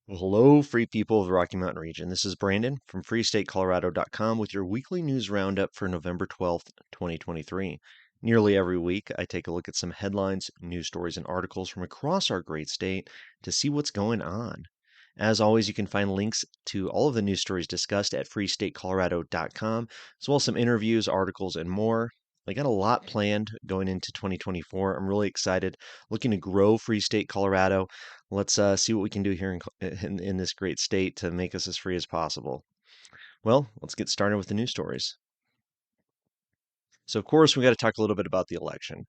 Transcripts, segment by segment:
Well, hello, free people of the Rocky Mountain region. This is Brandon from freestatecolorado.com with your weekly news roundup for November 12th, 2023. Nearly every week, I take a look at some headlines, news stories, and articles from across our great state to see what's going on. As always, you can find links to all of the news stories discussed at freestatecolorado.com, as well as some interviews, articles, and more. I got a lot planned going into 2024. I'm really excited, looking to grow Free State Colorado. Let's see what we can do here in this great state to make us as free as possible. Well, let's get started with the news stories. So, of course, we got to talk a little bit about the election.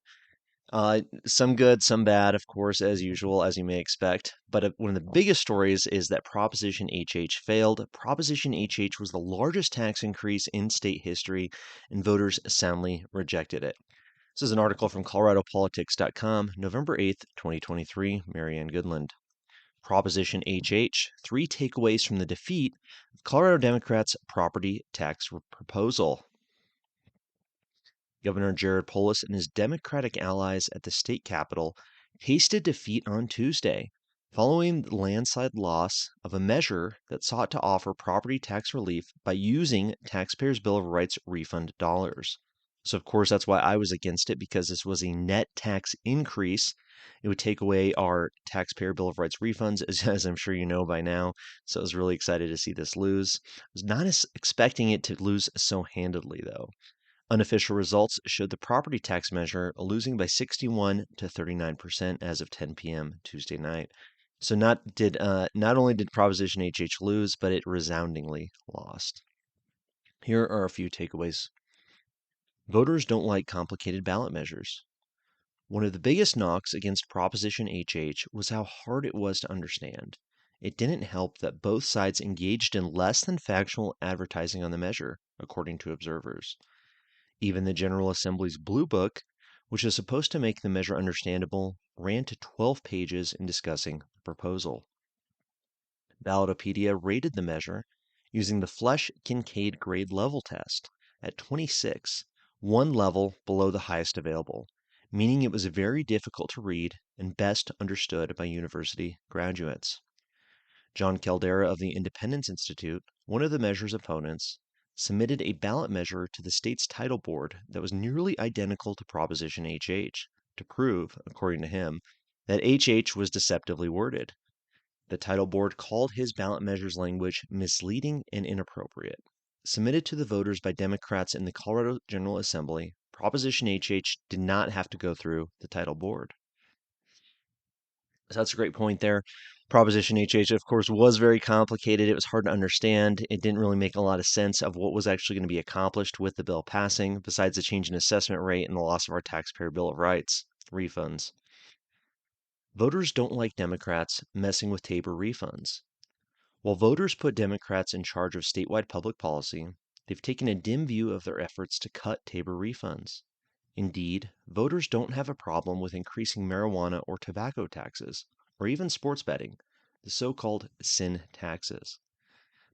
Some good, some bad, of course, as usual, as you may expect. But one of the biggest stories is that Proposition HH failed. Proposition HH was the largest tax increase in state history, and voters soundly rejected it. This is an article from coloradopolitics.com, November 8th, 2023, Marianne Goodland. Proposition HH, three takeaways from the defeat of Colorado Democrats' property tax proposal. Governor Jared Polis and his Democratic allies at the state capitol tasted defeat on Tuesday, following the landslide loss of a measure that sought to offer property tax relief by using taxpayers' Bill of Rights refund dollars. So, of course, that's why I was against it, because this was a net tax increase. It would take away our taxpayer Bill of Rights refunds, as I'm sure you know by now. So I was really excited to see this lose. I was not expecting it to lose so handedly, though. Unofficial results showed the property tax measure losing by 61 to 39% as of 10 p.m. Tuesday night. So not only did Proposition HH lose, but it resoundingly lost. Here are a few takeaways. Voters don't like complicated ballot measures. One of the biggest knocks against Proposition HH was how hard it was to understand. It didn't help that both sides engaged in less than factual advertising on the measure, according to observers. Even the General Assembly's Blue Book, which is supposed to make the measure understandable, ran to 12 pages in discussing the proposal. Ballotopedia rated the measure using the Flesch-Kincaid grade level test at 26, one level below the highest available, meaning it was very difficult to read and best understood by university graduates. John Caldera of the Independence Institute, one of the measure's opponents, submitted a ballot measure to the state's title board that was nearly identical to Proposition HH to prove, according to him, that HH was deceptively worded. The title board called his ballot measure's language misleading and inappropriate. Submitted to the voters by Democrats in the Colorado General Assembly, Proposition HH did not have to go through the title board. So that's a great point there. Proposition HH, of course, was very complicated. It was hard to understand. It didn't really make a lot of sense of what was actually going to be accomplished with the bill passing, besides the change in assessment rate and the loss of our taxpayer Bill of Rights refunds. Voters don't like Democrats messing with Tabor refunds. While voters put Democrats in charge of statewide public policy, they've taken a dim view of their efforts to cut Tabor refunds. Indeed, voters don't have a problem with increasing marijuana or tobacco taxes, or even sports betting, the so-called sin taxes.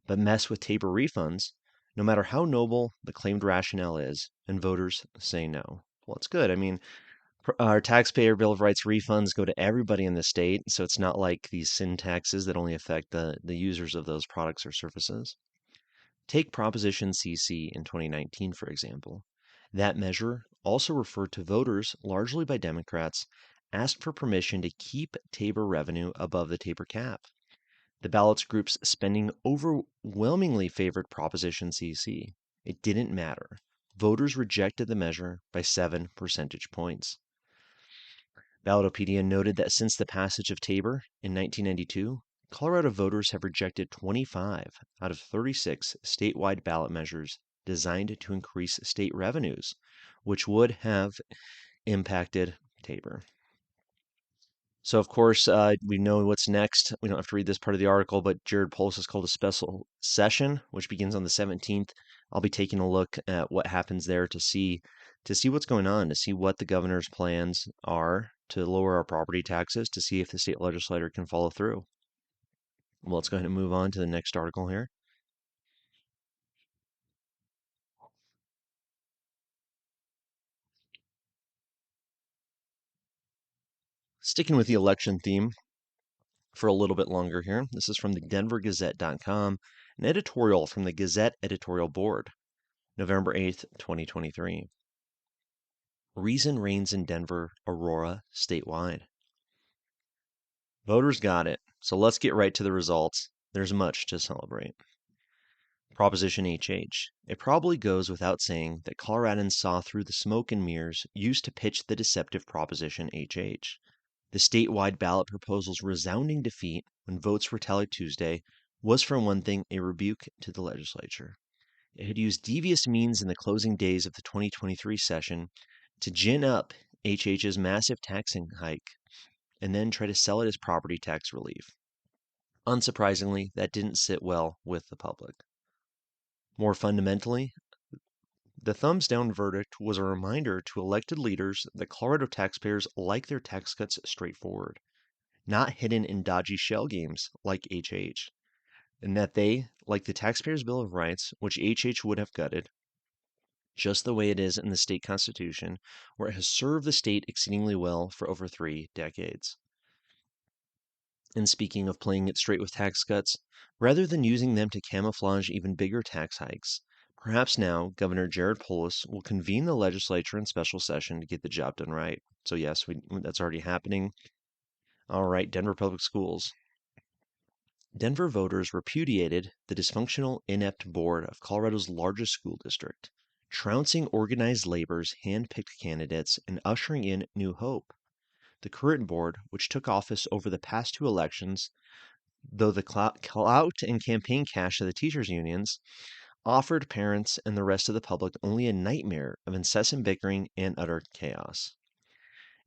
But mess with Tabor refunds, no matter how noble the claimed rationale is, and voters say no. Well, it's good. I mean, our taxpayer Bill of Rights refunds go to everybody in the state, so it's not like these sin taxes that only affect the users of those products or services. Take Proposition CC in 2019, for example. That measure, also referred to voters largely by Democrats, asked for permission to keep Tabor revenue above the Tabor cap. The ballots group's spending overwhelmingly favored Proposition CC. It didn't matter. Voters rejected the measure by 7 percentage points. Ballotopedia noted that since the passage of Tabor in 1992, Colorado voters have rejected 25 out of 36 statewide ballot measures designed to increase state revenues, which would have impacted Tabor. So, of course, we know what's next. We don't have to read this part of the article, but Jared Polis has called a special session, which begins on the 17th. I'll be taking a look at what happens there to see what's going on, to see what the governor's plans are to lower our property taxes, to see if the state legislature can follow through. Well, let's go ahead and move on to the next article here. Sticking with the election theme, for a little bit longer here. This is from the denvergazette.com, an editorial from the Gazette editorial board, November 8th, 2023. Reason reigns in Denver, Aurora, statewide. Voters got it, so let's get right to the results. There's much to celebrate. Proposition HH. It probably goes without saying that Coloradans saw through the smoke and mirrors used to pitch the deceptive Proposition HH. The statewide ballot proposal's resounding defeat when votes were tallied Tuesday was, for one thing, a rebuke to the legislature. It had used devious means in the closing days of the 2023 session to gin up HH's massive taxing hike and then try to sell it as property tax relief. Unsurprisingly, that didn't sit well with the public. More fundamentally, the thumbs down verdict was a reminder to elected leaders that Colorado taxpayers like their tax cuts straightforward, not hidden in dodgy shell games like HH, and that they, like the Taxpayers' Bill of Rights, which HH would have gutted, just the way it is in the state constitution, where it has served the state exceedingly well for over 3 decades. And speaking of playing it straight with tax cuts, rather than using them to camouflage even bigger tax hikes, perhaps now Governor Jared Polis will convene the legislature in special session to get the job done right. So yes, that's already happening. All right, Denver Public Schools. Denver voters repudiated the dysfunctional, inept board of Colorado's largest school district, trouncing organized labor's hand-picked candidates and ushering in new hope. The current board, which took office over the past 2 elections, though the clout and campaign cash of the teachers' unions, offered parents and the rest of the public only a nightmare of incessant bickering and utter chaos.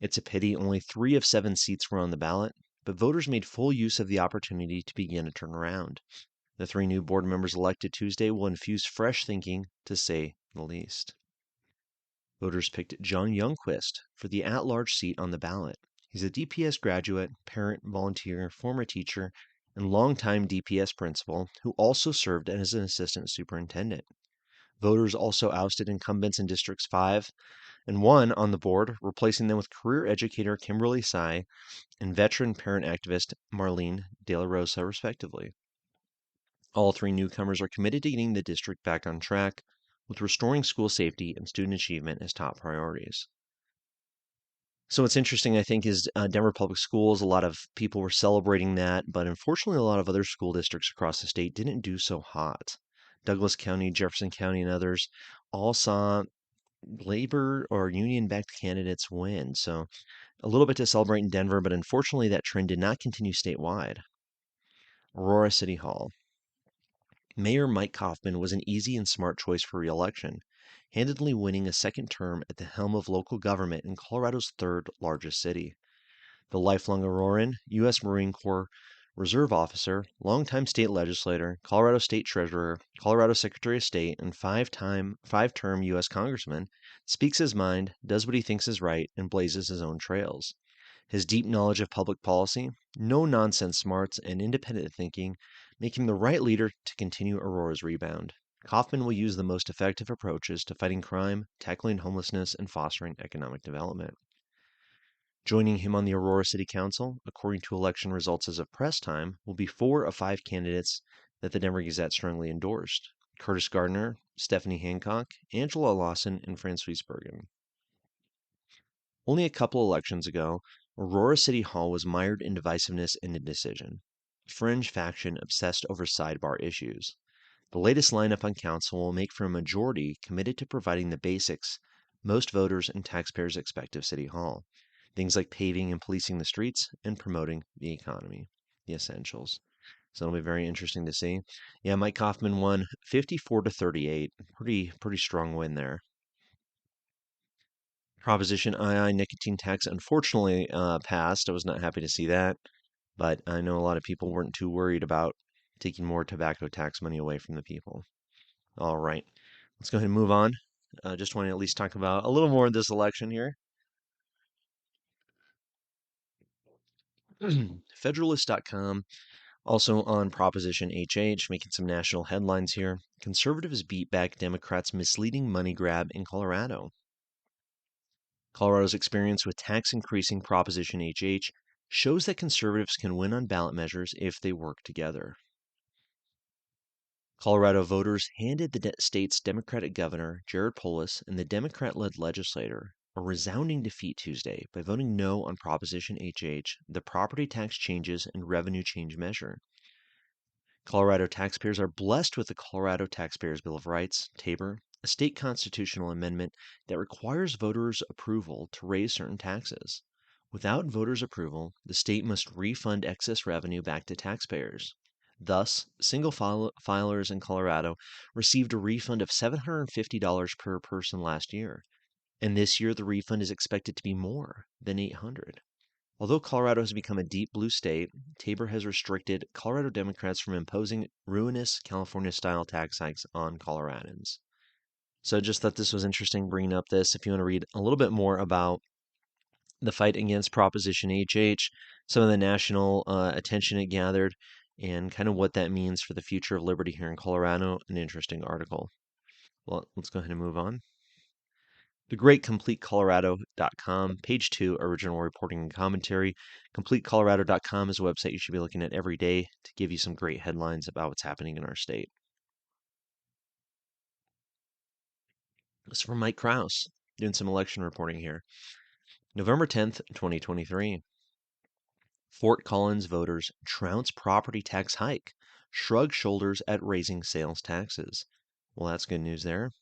It's a pity only 3 of 7 seats were on the ballot, but voters made full use of the opportunity to begin a turnaround. The 3 new board members elected Tuesday will infuse fresh thinking, to say the least. Voters picked John Youngquist for the at-large seat on the ballot. He's a DPS graduate, parent, volunteer, former teacher, and longtime DPS principal who also served as an assistant superintendent. Voters also ousted incumbents in Districts 5 and 1 on the board, replacing them with career educator Kimberly Sy and veteran parent activist Marlene De La Rosa, respectively. All 3 newcomers are committed to getting the district back on track, with restoring school safety and student achievement as top priorities. So what's interesting, I think, is Denver Public Schools, a lot of people were celebrating that, but unfortunately a lot of other school districts across the state didn't do so hot. Douglas County, Jefferson County, and others all saw labor or union-backed candidates win. So a little bit to celebrate in Denver, but unfortunately that trend did not continue statewide. Aurora City Hall. Mayor Mike Kaufman was an easy and smart choice for re-election, handedly winning a second term at the helm of local government in Colorado's 3rd largest city. The lifelong Auroran, U.S. Marine Corps Reserve officer, longtime state legislator, Colorado State Treasurer, Colorado Secretary of State, and 5-term U.S. Congressman, speaks his mind, does what he thinks is right, and blazes his own trails. His deep knowledge of public policy, no-nonsense smarts, and independent thinking make him the right leader to continue Aurora's rebound. Kaufman will use the most effective approaches to fighting crime, tackling homelessness, and fostering economic development. Joining him on the Aurora City Council, according to election results as of press time, will be 4 of 5 candidates that the Denver Gazette strongly endorsed: Curtis Gardner, Stephanie Hancock, Angela Lawson, and Francoise Bergen. Only a couple elections ago, Aurora City Hall was mired in divisiveness and indecision. A fringe faction obsessed over sidebar issues. The latest lineup on council will make for a majority committed to providing the basics most voters and taxpayers expect of City Hall. Things like paving and policing the streets and promoting the economy, the essentials. So it'll be very interesting to see. Yeah, Mike Kaufman won 54-38. Pretty strong win there. Proposition II nicotine tax unfortunately passed. I was not happy to see that, but I know a lot of people weren't too worried about taking more tobacco tax money away from the people. All right, let's go ahead and move on. Just want to at least talk about a little more of this election here. Federalist.com, also on Proposition HH, making some national headlines here. Conservatives beat back Democrats' misleading money grab in Colorado. Colorado's experience with tax increasing Proposition HH shows that conservatives can win on ballot measures if they work together. Colorado voters handed the state's Democratic governor, Jared Polis, and the Democrat-led legislature a resounding defeat Tuesday by voting no on Proposition HH, the property tax changes and revenue change measure. Colorado taxpayers are blessed with the Colorado Taxpayers Bill of Rights, TABOR, a state constitutional amendment that requires voters' approval to raise certain taxes. Without voters' approval, the state must refund excess revenue back to taxpayers. Thus, single filers in Colorado received a refund of $750 per person last year, and this year the refund is expected to be more than $800. Although Colorado has become a deep blue state, Tabor has restricted Colorado Democrats from imposing ruinous California-style tax hikes on Coloradans. So I just thought this was interesting bringing up this. If you want to read a little bit more about the fight against Proposition HH, some of the national attention it gathered, and kind of what that means for the future of liberty here in Colorado, an interesting article. Well, let's go ahead and move on. TheGreatCompleteColorado.com, page 2, original reporting and commentary. CompleteColorado.com is a website you should be looking at every day to give you some great headlines about what's happening in our state. This is from Mike Krause, doing some election reporting here. November 10th, 2023. Fort Collins voters trounce property tax hike, shrug shoulders at raising sales taxes. Well, that's good news there.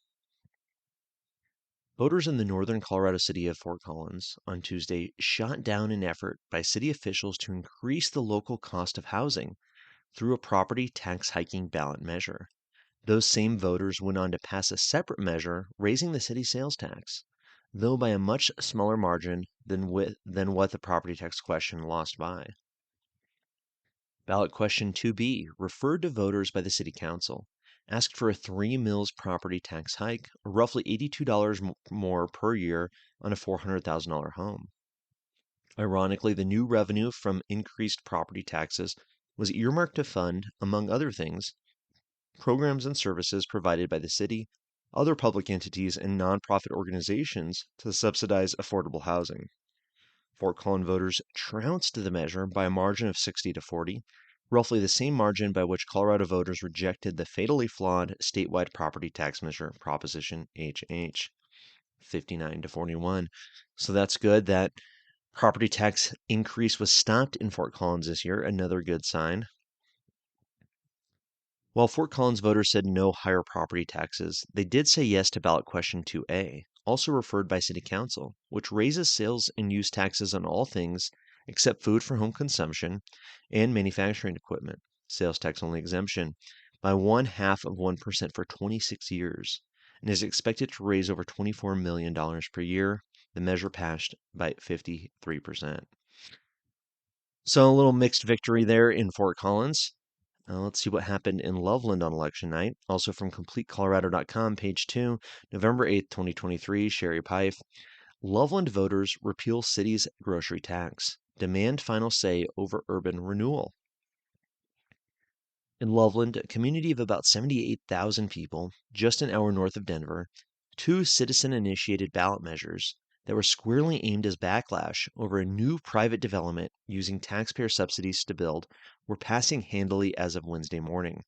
Voters in the northern Colorado city of Fort Collins on Tuesday shot down an effort by city officials to increase the local cost of housing through a property tax hiking ballot measure. Those same voters went on to pass a separate measure raising the city sales tax, though by a much smaller margin than what the property tax question lost by. Ballot question 2B, referred to voters by the City Council, asked for a 3 mills property tax hike, or roughly $82 more per year on a $400,000 home. Ironically, the new revenue from increased property taxes was earmarked to fund, among other things, programs and services provided by the city, other public entities, and nonprofit organizations to subsidize affordable housing. Fort Collins voters trounced the measure by a margin of 60 to 40, roughly the same margin by which Colorado voters rejected the fatally flawed statewide property tax measure, Proposition HH, 59 to 41. So that's good. That property tax increase was stopped in Fort Collins this year, another good sign. While Fort Collins voters said no higher property taxes, they did say yes to ballot question 2A, also referred by City Council, which raises sales and use taxes on all things except food for home consumption and manufacturing equipment, sales tax only exemption, by 0.5% for 26 years, and is expected to raise over $24 million per year. The measure passed by 53%. So a little mixed victory there in Fort Collins. Let's see what happened in Loveland on election night. Also from CompleteColorado.com, page 2, November 8th, 2023, Sherry Pife. Loveland voters repeal city's grocery tax. Demand final say over urban renewal. In Loveland, a community of about 78,000 people, just an hour north of Denver, two citizen-initiated ballot measures that were squarely aimed as backlash over a new private development using taxpayer subsidies to build were passing handily as of Wednesday morning.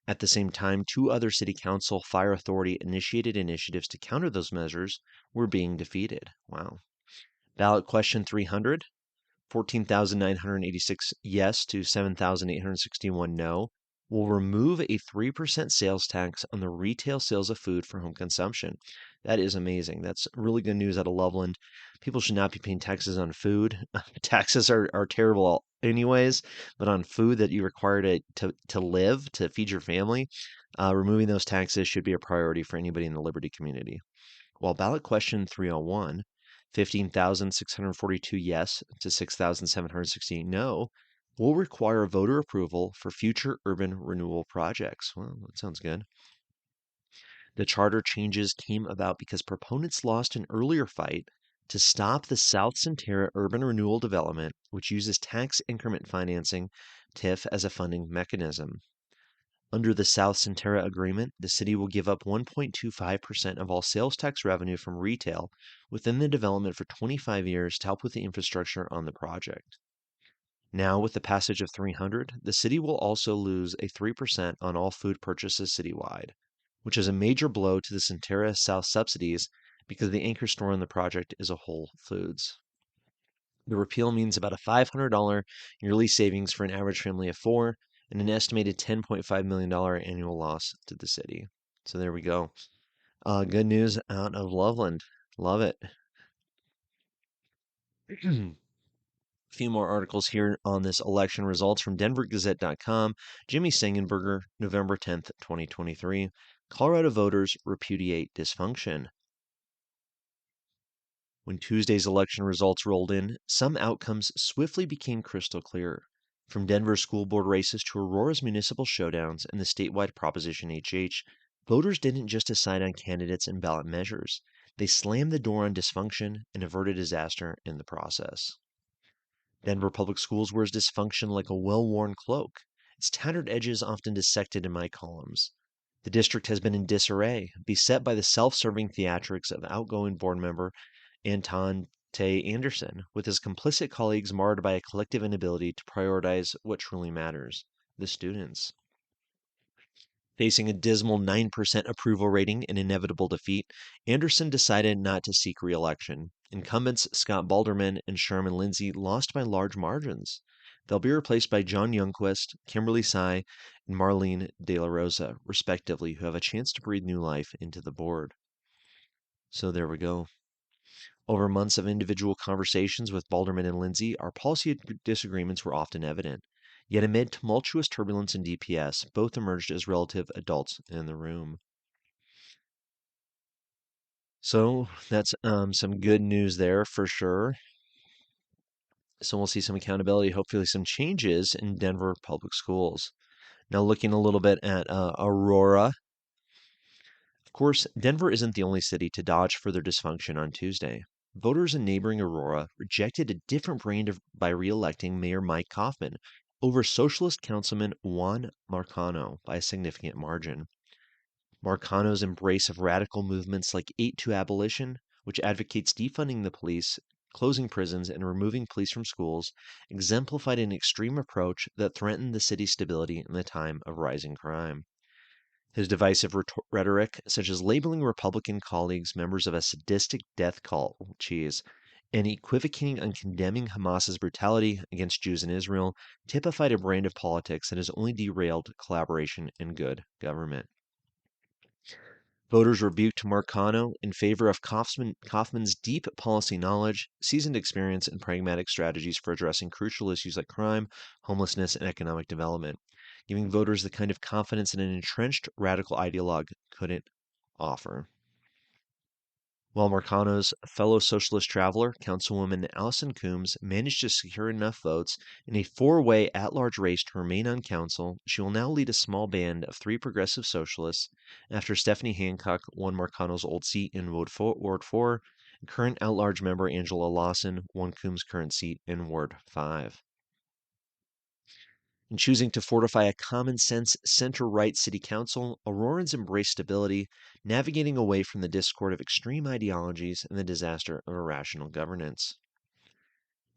At the same time, two other city council fire authority initiated initiatives to counter those measures were being defeated. Wow. Ballot question 300, 14,986 yes to 7,861 no, will remove a 3% sales tax on the retail sales of food for home consumption. That is amazing. That's really good news out of Loveland. People should not be paying taxes on food. Taxes are terrible anyways, but on food that you require to live, to feed your family, removing those taxes should be a priority for anybody in the Liberty community. While ballot question 301, 15,642 yes to 6,768 no, will require voter approval for future urban renewal projects. Well, that sounds good. The charter changes came about because proponents lost an earlier fight to stop the South Centera urban renewal development, which uses tax increment financing, TIF, as a funding mechanism. Under the South Centera agreement, the city will give up 1.25% of all sales tax revenue from retail within the development for 25 years to help with the infrastructure on the project. Now, with the passage of 300, the city will also lose a 3% on all food purchases citywide, which is a major blow to the Centera South subsidies because the anchor store in the project is a Whole Foods. The repeal means about a $500 yearly savings for an average family of four and an estimated $10.5 million annual loss to the city. So there we go. Good news out of Loveland. Love it. A few more articles here on this election results from DenverGazette.com. Jimmy Sengenberger, November 10th, 2023. Colorado voters repudiate dysfunction. When Tuesday's election results rolled in, some outcomes swiftly became crystal clear. From Denver's school board races to Aurora's municipal showdowns and the statewide Proposition HH, voters didn't just decide on candidates and ballot measures. They slammed the door on dysfunction and averted disaster in the process. Denver Public Schools wears dysfunction like a well-worn cloak, its tattered edges often dissected in my columns. The district has been in disarray, beset by the self-serving theatrics of outgoing board member Anton Tay Anderson, with his complicit colleagues marred by a collective inability to prioritize what truly matters, the students. Facing a dismal 9% approval rating and inevitable defeat, Anderson decided not to seek re-election. Incumbents Scott Balderman and Sherman Lindsay lost by large margins. They'll be replaced by John Youngquist, Kimberly Sy, and Marlene De La Rosa, respectively, who have a chance to breathe new life into the board. So there we go. Over months of individual conversations with Balderman and Lindsay, our policy disagreements were often evident. Yet amid tumultuous turbulence in DPS, both emerged as relative adults in the room. So that's some good news there for sure. So we'll see some accountability, hopefully some changes in Denver public schools. Now looking a little bit at Aurora. Of course, Denver isn't the only city to dodge further dysfunction on Tuesday. Voters in neighboring Aurora rejected a different brand by re-electing Mayor Mike Kaufman over Socialist Councilman Juan Marcano by a significant margin. Marcano's embrace of radical movements like 8-2 Abolition, which advocates defunding the police, closing prisons, and removing police from schools, exemplified an extreme approach that threatened the city's stability in the time of rising crime. His divisive rhetoric, such as labeling Republican colleagues members of a sadistic death cult, and equivocating on condemning Hamas's brutality against Jews in Israel, typified a brand of politics that has only derailed collaboration and good government. Voters rebuked Marcano in favor of Kaufman's deep policy knowledge, seasoned experience, and pragmatic strategies for addressing crucial issues like crime, homelessness, and economic development, giving voters the kind of confidence that an entrenched radical ideologue couldn't offer. While Marcano's fellow socialist traveler, Councilwoman Allison Coombs, managed to secure enough votes in a four-way at-large race to remain on council, she will now lead a small band of 3 progressive socialists after Stephanie Hancock won Marcano's old seat in Ward 4, and current at-large member Angela Lawson won Coombs' current seat in Ward 5. In choosing to fortify a common-sense center-right city council, Aurorans embrace stability, navigating away from the discord of extreme ideologies and the disaster of irrational governance.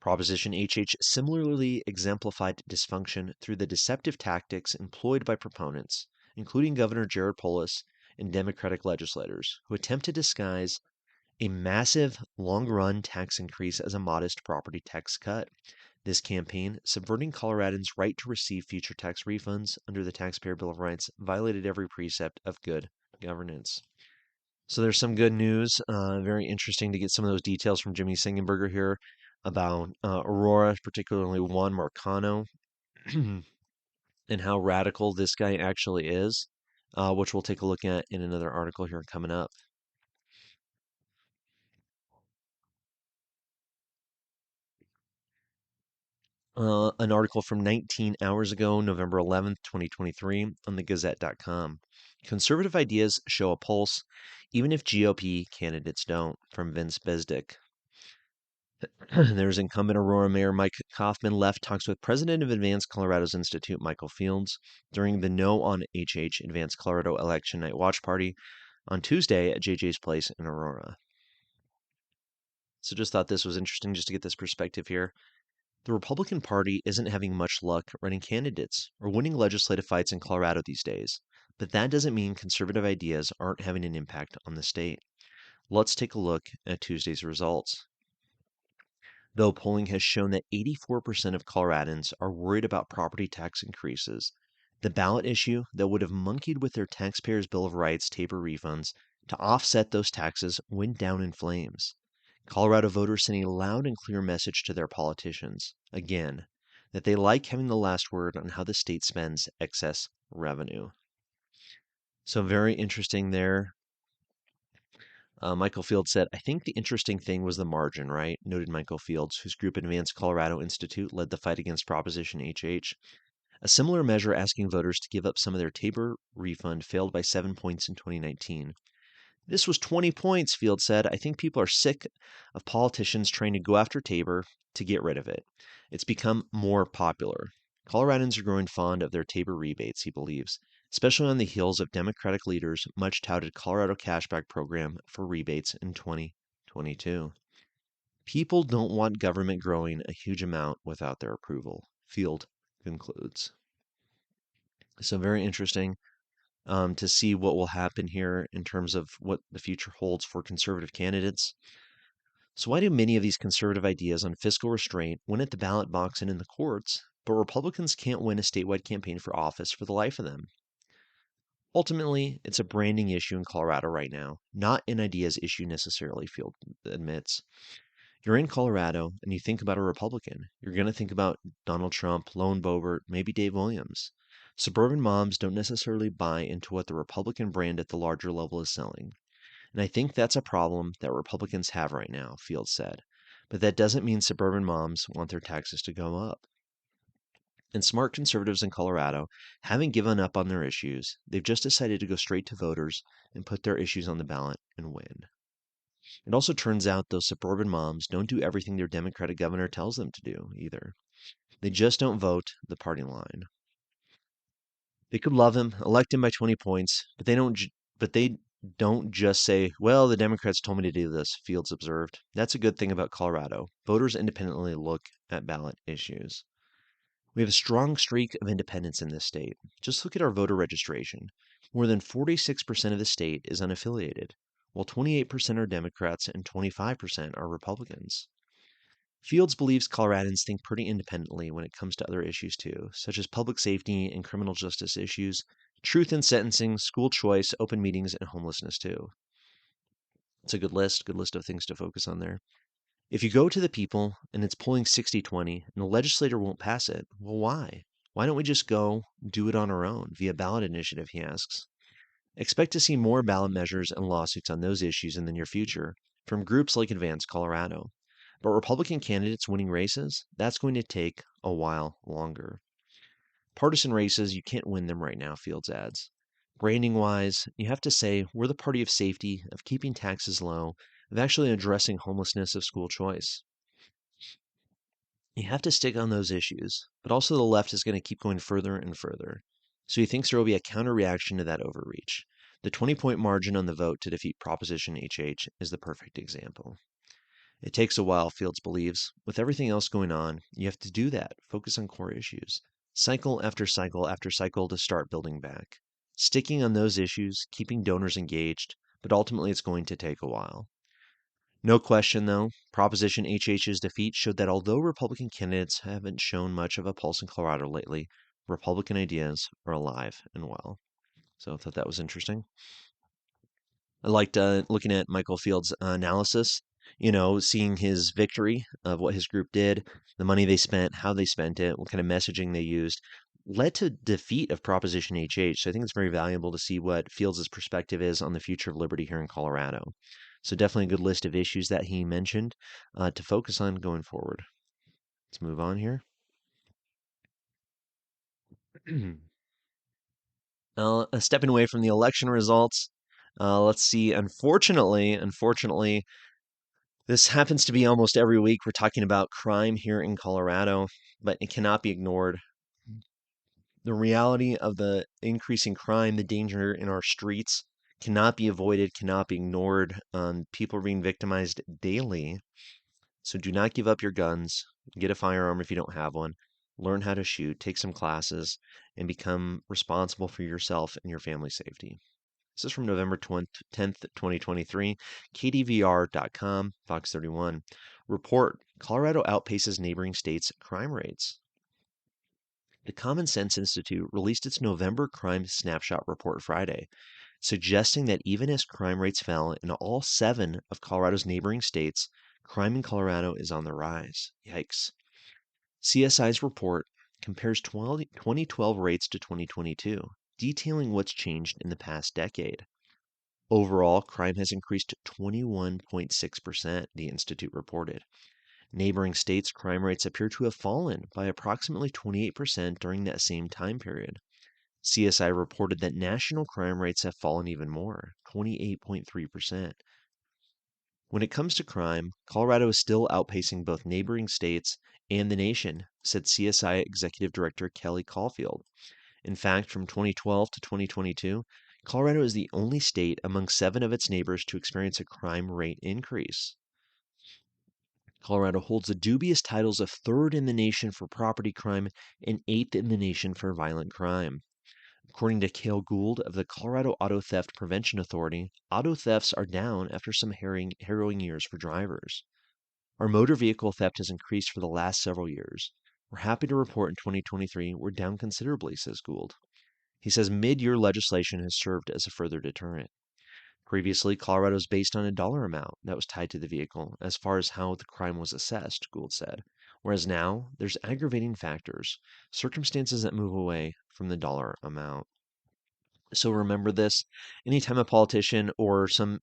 Proposition HH similarly exemplified dysfunction through the deceptive tactics employed by proponents, including Governor Jared Polis and Democratic legislators, who attempt to disguise a massive, long-run tax increase as a modest property tax cut. This campaign, subverting Coloradans' right to receive future tax refunds under the Taxpayer Bill of Rights, violated every precept of good governance. So there's some good news. Very interesting to get some of those details from Jimmy Sengenberger here about Aurora, particularly Juan Marcano, and how radical this guy actually is, which we'll take a look at in another article here coming up. An article from 19 hours ago, November 11th, 2023, on the Gazette.com. Conservative ideas show a pulse, even if GOP candidates don't, from Vince Bzdek. There's incumbent Aurora Mayor Mike Kaufman left talks with president of Advanced Colorado's Institute, Michael Fields, during the No on HH Advanced Colorado Election Night Watch Party on Tuesday at JJ's Place in Aurora. So just thought this was interesting just to get this perspective here. The Republican Party isn't having much luck running candidates or winning legislative fights in Colorado these days, but that doesn't mean conservative ideas aren't having an impact on the state. Let's take a look at Tuesday's results. Though polling has shown that 84% of Coloradans are worried about property tax increases, the ballot issue that would have monkeyed with their taxpayers' Bill of Rights Tabor refunds to offset those taxes went down in flames. Colorado voters sent a loud and clear message to their politicians, again, that they like having the last word on how the state spends excess revenue. So, very interesting there. Michael Fields said, I think the interesting thing was the margin, right? Noted Michael Fields, whose group Advanced Colorado Institute led the fight against Proposition HH. A similar measure asking voters to give up some of their Tabor refund failed by 7 points in 2019. This was 20 points, Fields said. I think people are sick of politicians trying to go after Tabor to get rid of it. It's become more popular. Coloradans are growing fond of their Tabor rebates, he believes, especially on the heels of Democratic leaders' much touted Colorado cashback program for rebates in 2022. People don't want government growing a huge amount without their approval, Field concludes. So very interesting to see what will happen here in terms of what the future holds for conservative candidates. So why do many of these conservative ideas on fiscal restraint win at the ballot box and in the courts, but Republicans can't win a statewide campaign for office for the life of them? Ultimately, it's a branding issue in Colorado right now, not an ideas issue necessarily, Field admits. You're in Colorado and you think about a Republican, you're going to think about Donald Trump, Lone Boebert, maybe Dave Williams. Suburban moms don't necessarily buy into what the Republican brand at the larger level is selling. And I think that's a problem that Republicans have right now, Fields said. But that doesn't mean suburban moms want their taxes to go up. And smart conservatives in Colorado haven't given up on their issues. They've just decided to go straight to voters and put their issues on the ballot and win. It also turns out those suburban moms don't do everything their Democratic governor tells them to do either. They just don't vote the party line. They could love him, elect him by 20 points, but they don't just say, "Well, the Democrats told me to do this," Fields observed. That's a good thing about Colorado. Voters independently look at ballot issues. We have a strong streak of independence in this state. Just look at our voter registration. More than 46% of the state is unaffiliated, while 28% are Democrats and 25% are Republicans. Fields believes Coloradans think pretty independently when it comes to other issues too, such as public safety and criminal justice issues, truth in sentencing, school choice, open meetings, and homelessness too. It's a good list of things to focus on there. If you go to the people and it's polling 60-20 and the legislator won't pass it, well, why? Why don't we just go do it on our own via ballot initiative, he asks. Expect to see more ballot measures and lawsuits on those issues in the near future from groups like Advanced Colorado. But Republican candidates winning races, that's going to take a while longer. Partisan races, you can't win them right now, Fields adds. Branding wise, you have to say we're the party of safety, of keeping taxes low, of actually addressing homelessness, of school choice. You have to stick on those issues, but also the left is going to keep going further and further. So he thinks there will be a counter reaction to that overreach. The 20-point margin on the vote to defeat Proposition HH is the perfect example. It takes a while, Fields believes. With everything else going on, you have to do that, focus on core issues. Cycle after cycle after cycle to start building back. Sticking on those issues, keeping donors engaged, but ultimately it's going to take a while. No question, though, Proposition HH's defeat showed that although Republican candidates haven't shown much of a pulse in Colorado lately, Republican ideas are alive and well. So I thought that was interesting. I liked looking at Michael Fields' analysis, seeing his victory of what his group did, the money they spent, how they spent it, what kind of messaging they used, led to defeat of Proposition HH. So I think it's very valuable to see what Fields' perspective is on the future of liberty here in Colorado. So definitely a good list of issues that he mentioned to focus on going forward. Let's move on here. Stepping away from the election results, let's see. Unfortunately, this happens to be almost every week. We're talking about crime here in Colorado, but it cannot be ignored. The reality of the increasing crime, the danger in our streets cannot be avoided, cannot be ignored. People are being victimized daily. So do not give up your guns. Get a firearm if you don't have one. Learn how to shoot, take some classes, and become responsible for yourself and your family's safety. This is from November 10th, 2023, KDVR.com, Fox 31. Report, Colorado outpaces neighboring states' crime rates. The Common Sense Institute released its November crime snapshot report Friday, suggesting that even as crime rates fell in all 7 of Colorado's neighboring states, crime in Colorado is on the rise. Yikes. CSI's report compares 2012 rates to 2022, detailing what's changed in the past decade. Overall, crime has increased 21.6%, the Institute reported. Neighboring states' crime rates appear to have fallen by approximately 28% during that same time period. CSI reported that national crime rates have fallen even more, 28.3%. When it comes to crime, Colorado is still outpacing both neighboring states and the nation, said CSI Executive Director Kelly Caulfield. In fact, from 2012 to 2022, Colorado is the only state among 7 of its neighbors to experience a crime rate increase. Colorado holds the dubious titles of 3rd in the nation for property crime and 8th in the nation for violent crime. According to Cale Gould of the Colorado Auto Theft Prevention Authority, auto thefts are down after some harrowing years for drivers. Our motor vehicle theft has increased for the last several years. We're happy to report in 2023 we're down considerably, says Gould. He says mid-year legislation has served as a further deterrent. Previously, Colorado was based on a dollar amount that was tied to the vehicle as far as how the crime was assessed, Gould said. Whereas now, there's aggravating factors, circumstances that move away from the dollar amount. So remember this, anytime a politician or some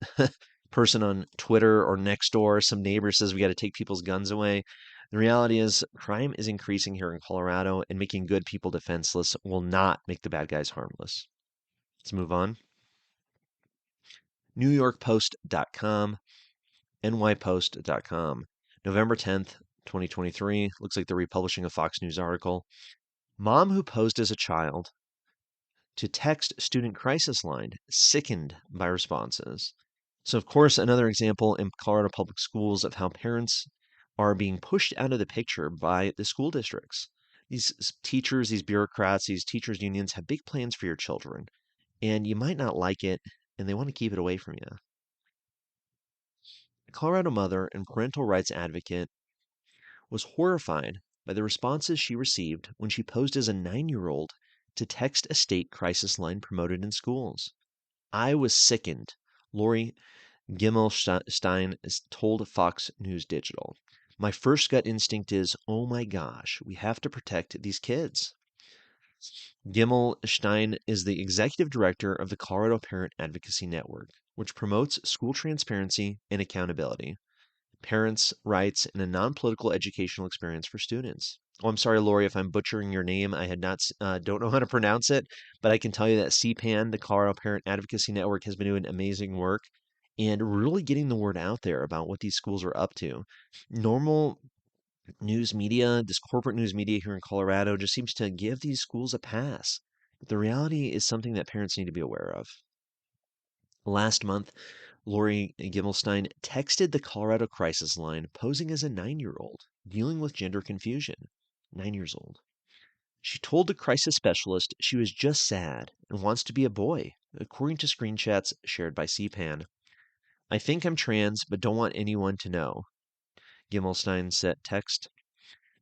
person on Twitter or Nextdoor, some neighbor says we got to take people's guns away, the reality is crime is increasing here in Colorado, and making good people defenseless will not make the bad guys harmless. Let's move on. NewYorkPost.com, NYPost.com. November 10th, 2023. Looks like they're republishing a Fox News article. Mom who posed as a child to text student crisis line, sickened by responses. So, of course, another example in Colorado public schools of how parents are being pushed out of the picture by the school districts. These teachers, these bureaucrats, these teachers' unions have big plans for your children, and you might not like it, and they want to keep it away from you. A Colorado mother and parental rights advocate was horrified by the responses she received when she posed as a 9-year-old to text a state crisis line promoted in schools. I was sickened, Lori Gimmelstein told Fox News Digital. My first gut instinct is, oh my gosh, we have to protect these kids. Gimmelstein is the executive director of the Colorado Parent Advocacy Network, which promotes school transparency and accountability, parents' rights, and a non-political educational experience for students. Oh, I'm sorry, Lori, if I'm butchering your name. I don't know how to pronounce it, but I can tell you that CPAN, the Colorado Parent Advocacy Network, has been doing amazing work and really getting the word out there about what these schools are up to. Normal news media, this corporate news media here in Colorado, just seems to give these schools a pass. But the reality is something that parents need to be aware of. Last month, Lori Gimmelstein texted the Colorado Crisis Line posing as a 9-year-old, dealing with gender confusion. 9 years old. She told the crisis specialist she was just sad and wants to be a boy, according to screenshots shared by CPAN. I think I'm trans, but don't want anyone to know, Gimmelstein said text.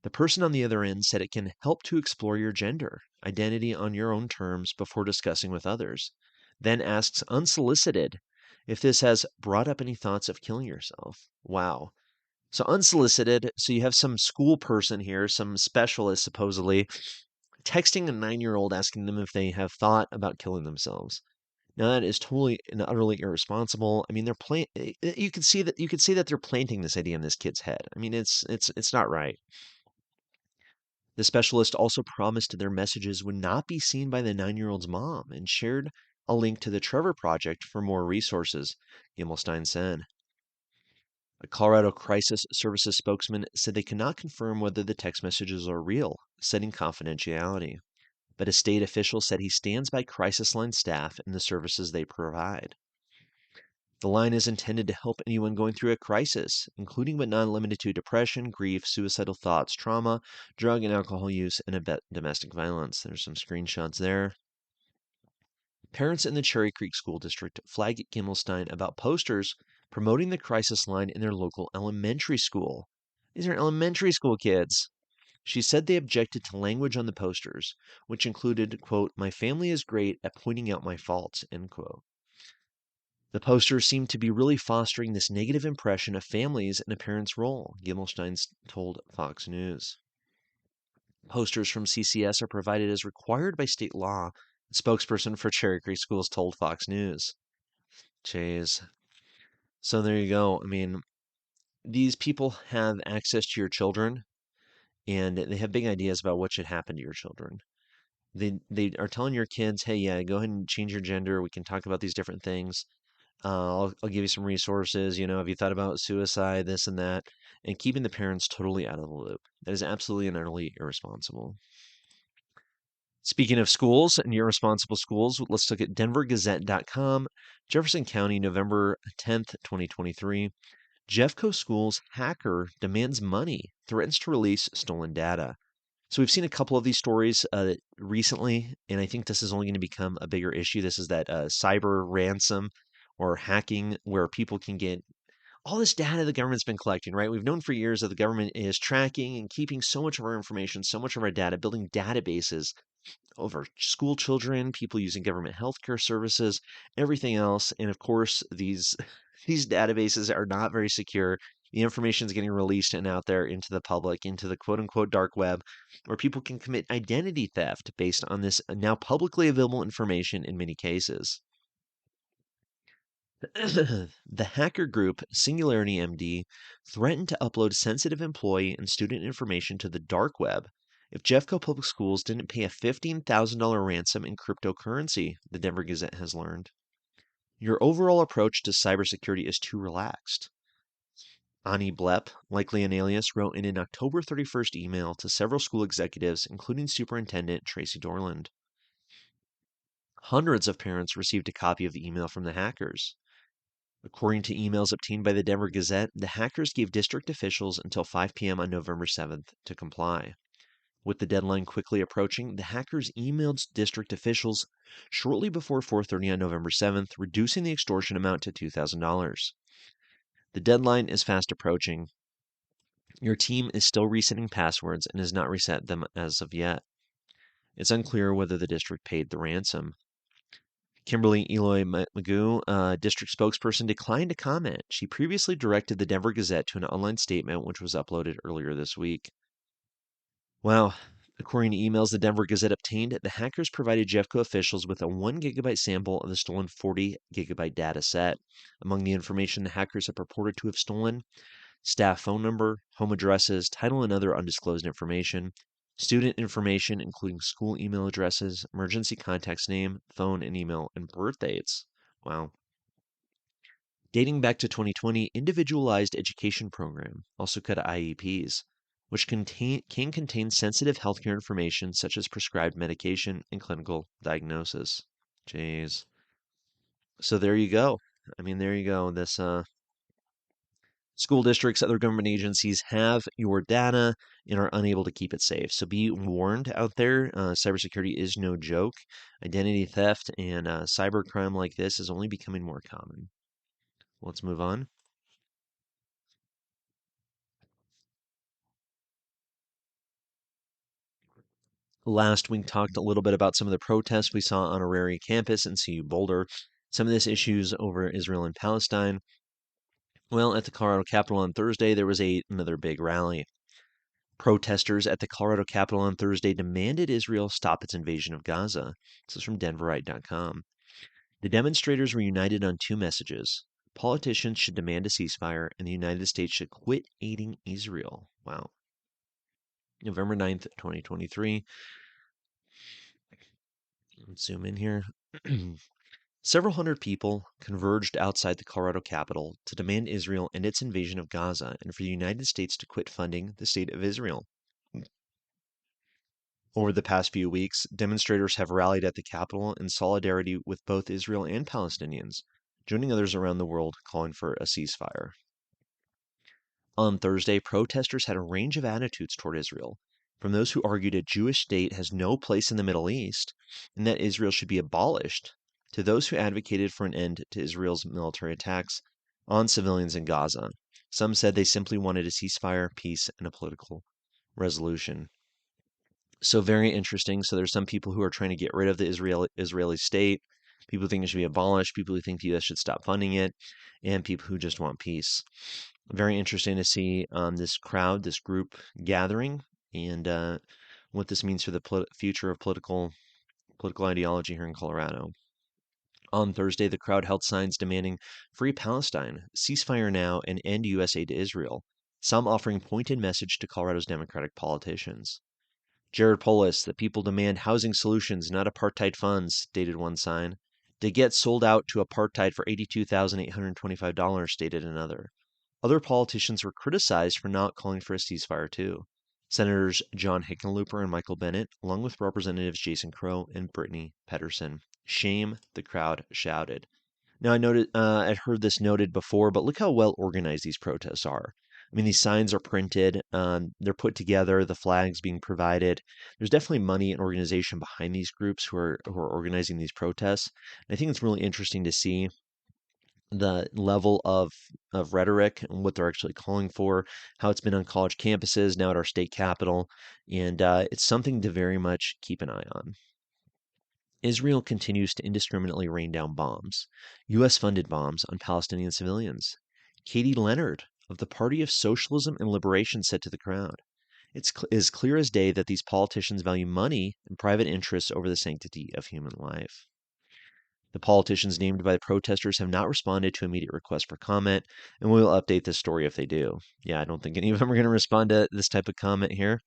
The person on the other end said it can help to explore your gender identity on your own terms before discussing with others. Then asks unsolicited if this has brought up any thoughts of killing yourself. Wow. So unsolicited, so you have some school person here, some specialist supposedly, texting a 9-year-old asking them if they have thought about killing themselves. Now that is totally and utterly irresponsible. I mean, they're playing. You can see that they're planting this idea in this kid's head. I mean, it's not right. The specialist also promised their messages would not be seen by the 9-year-old's mom and shared a link to the Trevor Project for more resources, Gimmelstein said. A Colorado Crisis Services spokesman said they cannot confirm whether the text messages are real, citing confidentiality. But a state official said he stands by Crisis Line staff and the services they provide. The line is intended to help anyone going through a crisis, including but not limited to depression, grief, suicidal thoughts, trauma, drug and alcohol use, and domestic violence. There's some screenshots there. Parents in the Cherry Creek School District flagged Gimmelstein about posters promoting the crisis line in their local elementary school. These are elementary school kids. She said they objected to language on the posters, which included, quote, "My family is great at pointing out my faults," end quote. The posters seem to be really fostering this negative impression of families and a parent's role, Gimmelstein told Fox News. Posters from CCS are provided as required by state law, a spokesperson for Cherry Creek Schools told Fox News. Jeez. So there you go. I mean, these people have access to your children, and they have big ideas about what should happen to your children. They are telling your kids, hey, yeah, go ahead and change your gender. We can talk about these different things. I'll give you some resources. Have you thought about suicide, this and that, and keeping the parents totally out of the loop. That is absolutely and utterly irresponsible. Speaking of schools and irresponsible schools, let's look at denvergazette.com, Jefferson County, November 10th, 2023. Jeffco Schools hacker demands money, threatens to release stolen data. So we've seen a couple of these stories recently, and I think this is only going to become a bigger issue. This is that cyber ransom or hacking where people can get all this data the government's been collecting, right? We've known for years that the government is tracking and keeping so much of our information, so much of our data, building databases over school children, people using government healthcare services, everything else. And of course, these these databases are not very secure. The information is getting released and out there into the public, into the quote unquote dark web, where people can commit identity theft based on this now publicly available information in many cases. The hacker group Singularity MD threatened to upload sensitive employee and student information to the dark web if Jeffco Public Schools didn't pay a $15,000 ransom in cryptocurrency, the Denver Gazette has learned. Your overall approach to cybersecurity is too relaxed. Ani Blepp, likely an alias, wrote in an October 31st email to several school executives, including Superintendent Tracy Dorland. Hundreds of parents received a copy of the email from the hackers. According to emails obtained by the Denver Gazette, the hackers gave district officials until 5 p.m. on November 7th to comply. With the deadline quickly approaching, the hackers emailed district officials shortly before 4:30 on November 7th, reducing the extortion amount to $2,000. The deadline is fast approaching. Your team is still resetting passwords and has not reset them as of yet. It's unclear whether the district paid the ransom. Kimberly Eloy Magoo, district spokesperson, declined to comment. She previously directed the Denver Gazette to an online statement which was uploaded earlier this week. Wow. According to emails the Denver Gazette obtained, the hackers provided Jeffco officials with a 1 gigabyte sample of the stolen 40 gigabyte data set. Among the information the hackers have purported to have stolen, staff phone number, home addresses, title, and other undisclosed information, student information, including school email addresses, emergency contacts name, phone and email, and birth dates. Wow. Dating back to 2020, Individualized Education Program, also called IEPs, which can contain sensitive healthcare information such as prescribed medication and clinical diagnosis. Jeez. So there you go. I mean, there you go. This school districts, other government agencies have your data and are unable to keep it safe. So be warned out there. Cybersecurity is no joke. Identity theft and cybercrime like this is only becoming more common. Let's move on. Last week talked a little bit about some of the protests we saw on Aurora campus in CU Boulder. Some of this issues over Israel and Palestine. Well, at the Colorado Capitol on Thursday, there was another big rally. Protesters at the Colorado Capitol on Thursday demanded Israel stop its invasion of Gaza. This is from Denverite.com. The demonstrators were united on two messages. Politicians should demand a ceasefire, and the United States should quit aiding Israel. Wow. November 9th, 2023. Let's zoom in here. Several hundred people converged outside the Colorado Capitol to demand Israel end its invasion of Gaza and for the United States to quit funding the state of Israel. Over the past few weeks, demonstrators have rallied at the Capitol in solidarity with both Israel and Palestinians, joining others around the world calling for a ceasefire. On Thursday, protesters had a range of attitudes toward Israel, from those who argued a Jewish state has no place in the Middle East and that Israel should be abolished, to those who advocated for an end to Israel's military attacks on civilians in Gaza. Some said they simply wanted a ceasefire, peace, and a political resolution. So very interesting. So there's some people who are trying to get rid of the Israeli state, people who think it should be abolished, people who think the U.S. should stop funding it, and people who just want peace. Very interesting to see this crowd, this group gathering, and what this means for the future of political ideology here in Colorado. On Thursday, the crowd held signs demanding free Palestine, ceasefire now, and end U.S. aid to Israel, some offering pointed message to Colorado's Democratic politicians. Jared Polis, the people demand housing solutions, not apartheid funds, stated one sign. To get sold out to apartheid for $82,825, stated another. Other politicians were criticized for not calling for a ceasefire, too. Senators John Hickenlooper and Michael Bennet, along with Representatives Jason Crow and Brittany Pedersen. Shame, the crowd shouted. Now, I'd heard this noted before, but look how well organized these protests are. I mean, these signs are printed, they're put together, the flags being provided. There's definitely money and organization behind these groups who are organizing these protests. And I think it's really interesting to see the level of rhetoric and what they're actually calling for, how it's been on college campuses, now at our state capitol, and it's something to very much keep an eye on. Israel continues to indiscriminately rain down bombs, U.S. funded bombs, on Palestinian civilians. Katie Leonard of the Party of Socialism and Liberation said to the crowd, "It is clear as day that these politicians value money and private interests over the sanctity of human life." The politicians named by the protesters have not responded to immediate requests for comment, and we will update this story if they do. Yeah, I don't think any of them are going to respond to this type of comment here.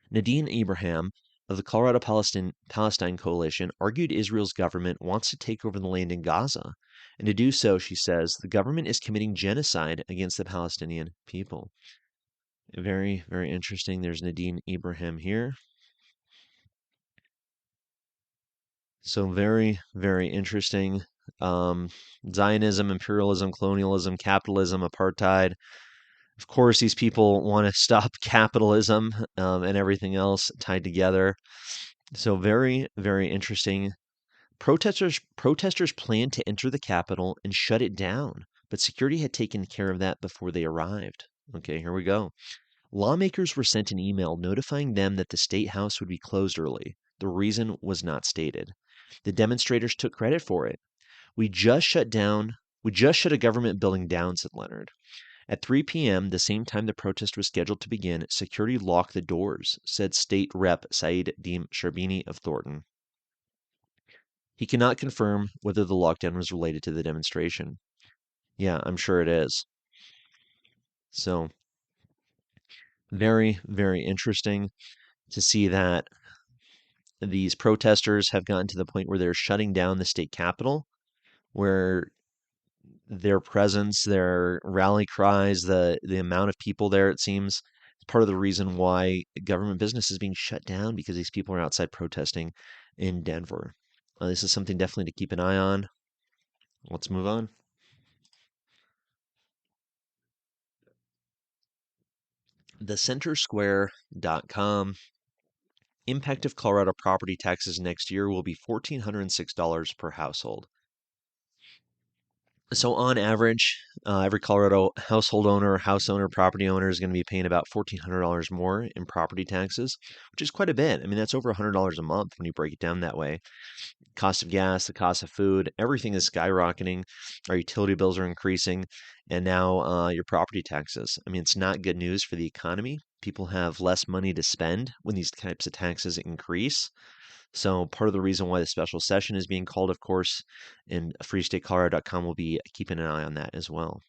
Nadine Abraham of the Colorado Palestine Coalition argued Israel's government wants to take over the land in Gaza, and to do so, she says, the government is committing genocide against the Palestinian people. Very, very interesting. There's Nadine Abraham here. So very, very interesting. Zionism, imperialism, colonialism, capitalism, apartheid. Of course, these people want to stop capitalism and everything else tied together. So very, very interesting. Protesters planned to enter the Capitol and shut it down, but security had taken care of that before they arrived. Okay, here we go. Lawmakers were sent an email notifying them that the State House would be closed early. The reason was not stated. The demonstrators took credit for it. We just shut a government building down, said Leonard. At 3 p.m., the same time the protest was scheduled to begin, security locked the doors, said State Rep Saeed Deem Sharbini of Thornton. He cannot confirm whether the lockdown was related to the demonstration. Yeah, I'm sure it is. So, very, very interesting to see that these protesters have gotten to the point where they're shutting down the state capitol, where their presence, their rally cries, the amount of people there, it seems, is part of the reason why government business is being shut down, because these people are outside protesting in Denver. This is something definitely to keep an eye on. Let's move on. TheCenterSquare.com. Impact of Colorado property taxes next year will be $1,406 per household. So on average, every Colorado household owner, house owner, property owner is going to be paying about $1,400 more in property taxes, which is quite a bit. I mean, that's over $100 a month when you break it down that way. Cost of gas, the cost of food, everything is skyrocketing. Our utility bills are increasing, and now your property taxes. I mean, it's not good news for the economy. People have less money to spend when these types of taxes increase. So part of the reason why the special session is being called, of course, and freestatecolorado.com will be keeping an eye on that as well.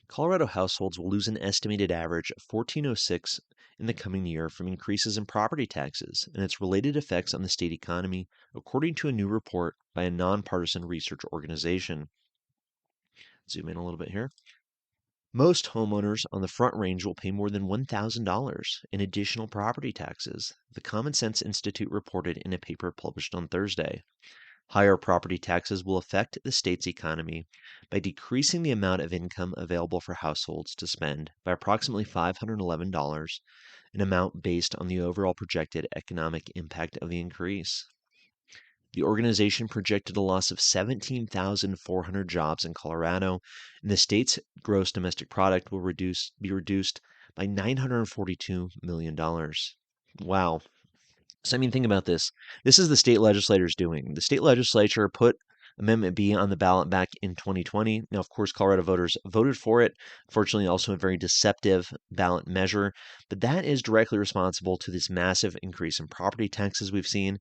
Colorado households will lose an estimated average of $1,406 in the coming year from increases in property taxes and its related effects on the state economy, according to a new report by a nonpartisan research organization. Zoom in a little bit here. Most homeowners on the Front Range will pay more than $1,000 in additional property taxes, the Common Sense Institute reported in a paper published on Thursday. Higher property taxes will affect the state's economy by decreasing the amount of income available for households to spend by approximately $511, an amount based on the overall projected economic impact of the increase. The organization projected a loss of 17,400 jobs in Colorado, and the state's gross domestic product will be reduced by $942 million. Wow. So, I mean, think about this. This is the state legislators doing. The state legislature put Amendment B on the ballot back in 2020. Now, of course, Colorado voters voted for it. Fortunately, also a very deceptive ballot measure. But that is directly responsible to this massive increase in property taxes we've seen,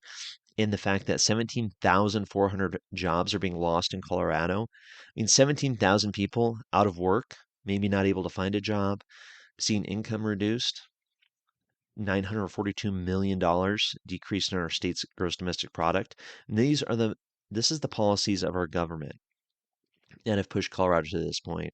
in the fact that 17,400 jobs are being lost in Colorado. I mean, 17,000 people out of work, maybe not able to find a job, seeing income reduced. $942 million decrease in our state's gross domestic product. And this is the policies of our government that have pushed Colorado to this point.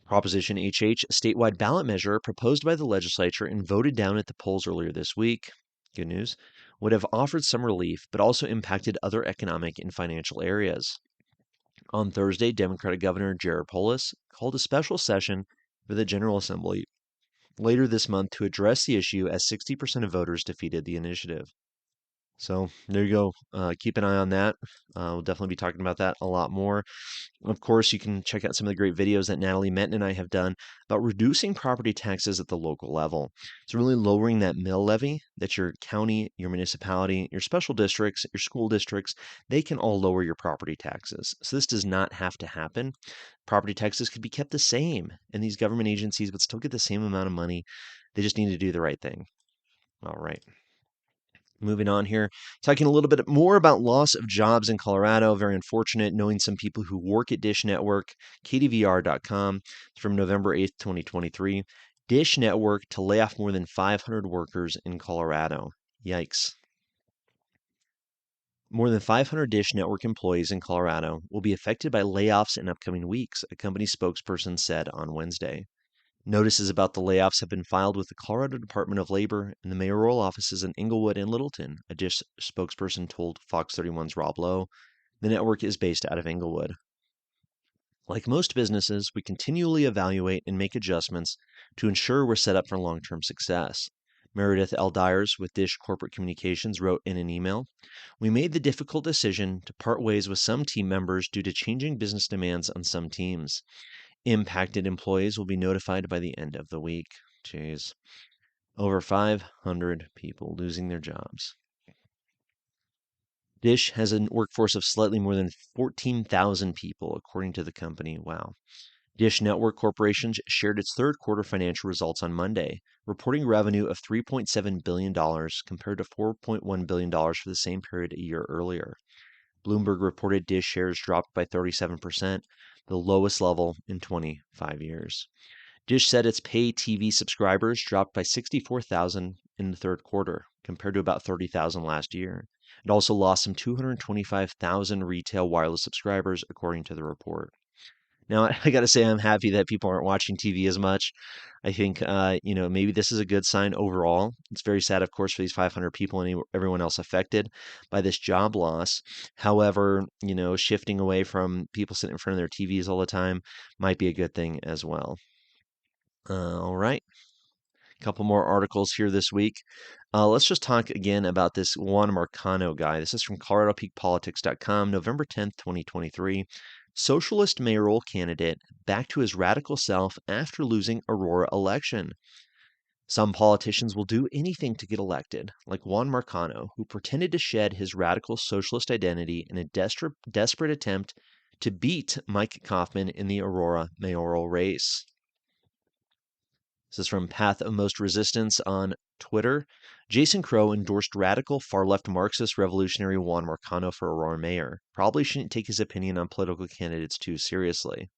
Proposition HH, a statewide ballot measure proposed by the legislature and voted down at the polls earlier this week, good news, would have offered some relief, but also impacted other economic and financial areas. On Thursday, Democratic Governor Jared Polis called a special session for the General Assembly later this month to address the issue as 60% of voters defeated the initiative. So there you go. Keep an eye on that. We'll definitely be talking about that a lot more. Of course, you can check out some of the great videos that Natalie Menton and I have done about reducing property taxes at the local level. It's really lowering that mill levy that your county, your municipality, your special districts, your school districts, they can all lower your property taxes. So this does not have to happen. Property taxes could be kept the same, and these government agencies would still get the same amount of money. They just need to do the right thing. All right. Moving on here, talking a little bit more about loss of jobs in Colorado. Very unfortunate, knowing some people who work at Dish Network, KDVR.com, from November 8th, 2023. Dish Network to lay off more than 500 workers in Colorado. Yikes. More than 500 Dish Network employees in Colorado will be affected by layoffs in upcoming weeks, a company spokesperson said on Wednesday. Notices about the layoffs have been filed with the Colorado Department of Labor and the mayoral offices in Englewood and Littleton, a Dish spokesperson told Fox 31's Rob Lowe. The network is based out of Englewood. Like most businesses, we continually evaluate and make adjustments to ensure we're set up for long-term success. Meredith L. Dyers with Dish Corporate Communications wrote in an email, "We made the difficult decision to part ways with some team members due to changing business demands on some teams. Impacted employees will be notified by the end of the week." Jeez. Over 500 people losing their jobs. Dish has a workforce of slightly more than 14,000 people, according to the company. Wow. Dish Network Corporation shared its third quarter financial results on Monday, reporting revenue of $3.7 billion compared to $4.1 billion for the same period a year earlier. Bloomberg reported Dish shares dropped by 37%, the lowest level in 25 years. Dish said its pay TV subscribers dropped by 64,000 in the third quarter, compared to about 30,000 last year. It also lost some 225,000 retail wireless subscribers, according to the report. Now, I got to say, I'm happy that people aren't watching TV as much. I think, maybe this is a good sign overall. It's very sad, of course, for these 500 people and everyone else affected by this job loss. However, shifting away from people sitting in front of their TVs all the time might be a good thing as well. All right. A couple more articles here this week. Let's just talk again about this Juan Marcano guy. This is from ColoradoPeakPolitics.com, November 10th, 2023. Socialist mayoral candidate back to his radical self after losing Aurora election. Some politicians will do anything to get elected, like Juan Marcano, who pretended to shed his radical socialist identity in a desperate attempt to beat Mike Kaufman in the Aurora mayoral race. This is from Path of Most Resistance on Twitter. Jason Crow endorsed radical far-left Marxist revolutionary Juan Marcano for Aurora mayor. Probably shouldn't take his opinion on political candidates too seriously.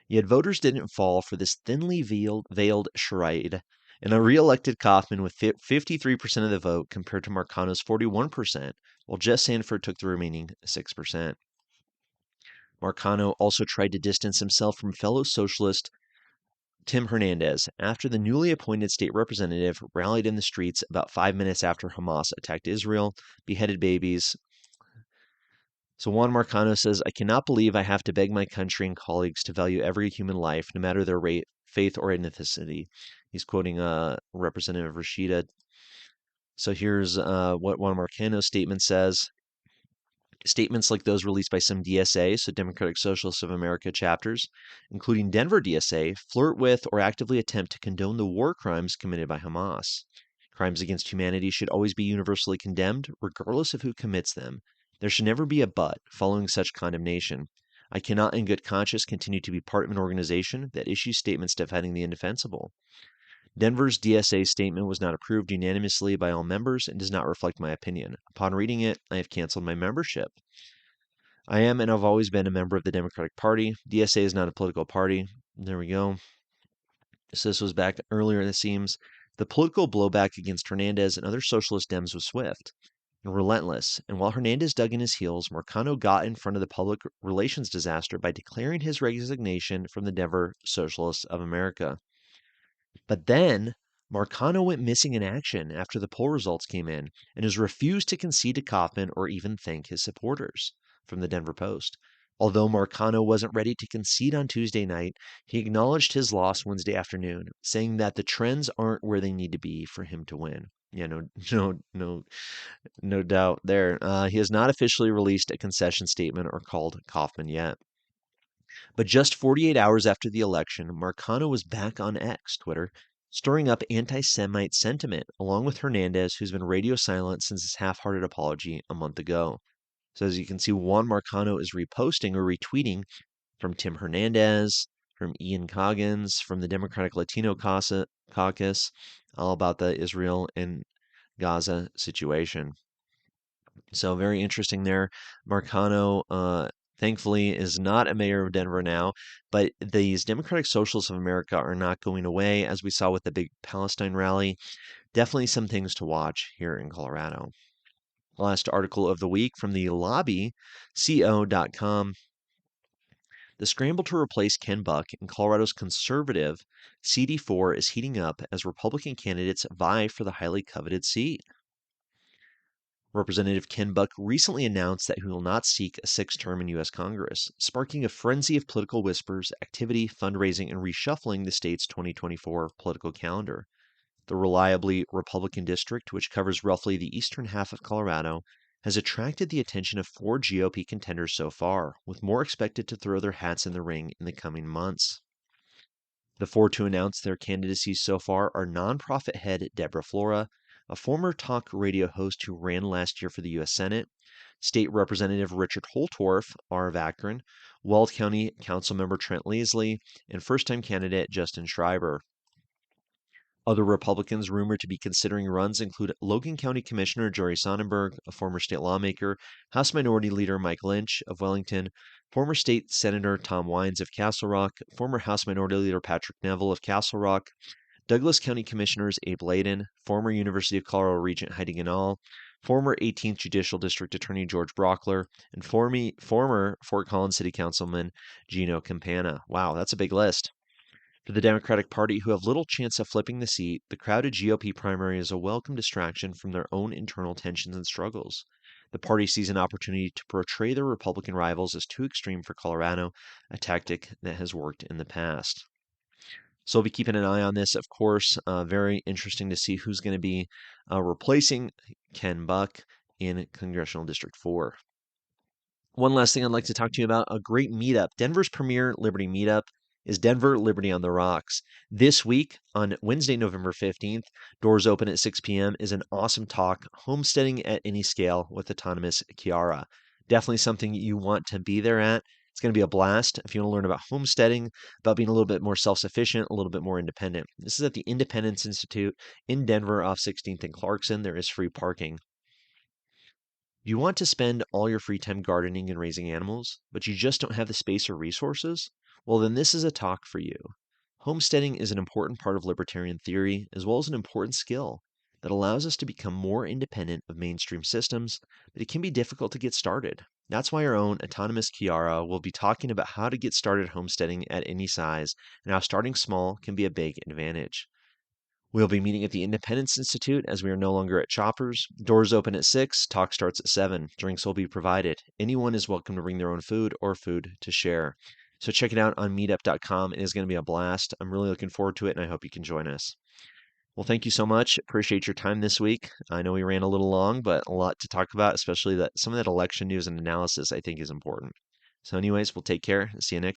Yet voters didn't fall for this thinly veiled charade, and a re-elected Kaufman with 53% of the vote compared to Marcano's 41%, while Jess Sanford took the remaining 6%. Marcano also tried to distance himself from fellow socialist Tim Hernandez, after the newly appointed state representative rallied in the streets about 5 minutes after Hamas attacked Israel, beheaded babies. So Juan Marcano says, I cannot believe I have to beg my country and colleagues to value every human life, no matter their faith or ethnicity. He's quoting Representative Rashida. So here's what Juan Marcano's statement says. Statements like those released by some DSA, so Democratic Socialists of America chapters, including Denver DSA, flirt with or actively attempt to condone the war crimes committed by Hamas. Crimes against humanity should always be universally condemned, regardless of who commits them. There should never be a but following such condemnation. I cannot in good conscience continue to be part of an organization that issues statements defending the indefensible. Denver's DSA statement was not approved unanimously by all members and does not reflect my opinion. Upon reading it, I have canceled my membership. I am and have always been a member of the Democratic Party. DSA is not a political party. There we go. So this was back earlier, it seems. The political blowback against Hernandez and other socialist Dems was swift and relentless. And while Hernandez dug in his heels, Marcano got in front of the public relations disaster by declaring his resignation from the Denver Socialists of America. But then Marcano went missing in action after the poll results came in and has refused to concede to Kaufman or even thank his supporters, from the Denver Post. Although Marcano wasn't ready to concede on Tuesday night, he acknowledged his loss Wednesday afternoon, saying that the trends aren't where they need to be for him to win. Yeah, no doubt there. He has not officially released a concession statement or called Kaufman yet. But just 48 hours after the election, Marcano was back on X, Twitter, stirring up anti-Semite sentiment, along with Hernandez, who's been radio silent since his half-hearted apology a month ago. So as you can see, Juan Marcano is reposting or retweeting from Tim Hernandez, from Ian Coggins, from the Democratic Latino Caucus, all about the Israel and Gaza situation. So very interesting there. Marcano, thankfully, is not a mayor of Denver now, but these Democratic Socialists of America are not going away, as we saw with the big Palestine rally. Definitely some things to watch here in Colorado. Last article of the week from the lobby, co.com. The scramble to replace Ken Buck in Colorado's conservative CD4 is heating up as Republican candidates vie for the highly coveted seat. Representative Ken Buck recently announced that he will not seek a sixth term in U.S. Congress, sparking a frenzy of political whispers, activity, fundraising, and reshuffling the state's 2024 political calendar. The reliably Republican district, which covers roughly the eastern half of Colorado, has attracted the attention of 4 GOP contenders so far, with more expected to throw their hats in the ring in the coming months. The 4 to announce their candidacies so far are nonprofit head Deborah Flora, a former talk radio host who ran last year for the U.S. Senate, State Representative Richard Holtorf, R. of Akron, Weld County Councilmember Trent Leslie, and first-time candidate Justin Schreiber. Other Republicans rumored to be considering runs include Logan County Commissioner Jerry Sonnenberg, a former state lawmaker, House Minority Leader Mike Lynch of Wellington, former State Senator Tom Wines of Castle Rock, former House Minority Leader Patrick Neville of Castle Rock, Douglas County Commissioners Abe Layden, former University of Colorado Regent Heidi Ganahl, former 18th Judicial District Attorney George Brockler, and former Fort Collins City Councilman Gino Campana. Wow, that's a big list. For the Democratic Party, who have little chance of flipping the seat, the crowded GOP primary is a welcome distraction from their own internal tensions and struggles. The party sees an opportunity to portray their Republican rivals as too extreme for Colorado, a tactic that has worked in the past. So we'll be keeping an eye on this, of course. Very interesting to see who's going to be replacing Ken Buck in Congressional District 4. One last thing I'd like to talk to you about, a great meetup. Denver's premier Liberty meetup is Denver Liberty on the Rocks. This week, on Wednesday, November 15th, doors open at 6 p.m., is an awesome talk, Homesteading at Any Scale with Autonomous Kiara. Definitely something you want to be there at. It's going to be a blast if you want to learn about homesteading, about being a little bit more self-sufficient, a little bit more independent. This is at the Independence Institute in Denver off 16th and Clarkson. There is free parking. Do you want to spend all your free time gardening and raising animals, but you just don't have the space or resources? Well, then this is a talk for you. Homesteading is an important part of libertarian theory, as well as an important skill that allows us to become more independent of mainstream systems, but it can be difficult to get started. That's why our own autonomous Kiara will be talking about how to get started homesteading at any size and how starting small can be a big advantage. We'll be meeting at the Independence Institute as we are no longer at Choppers. Doors open at 6, talk starts at 7. Drinks will be provided. Anyone is welcome to bring their own food or food to share. So check it out on meetup.com. It is going to be a blast. I'm really looking forward to it, and I hope you can join us. Well, thank you so much. Appreciate your time this week. I know we ran a little long, but a lot to talk about, especially that some of that election news and analysis I think is important. So anyways, we'll take care. See you next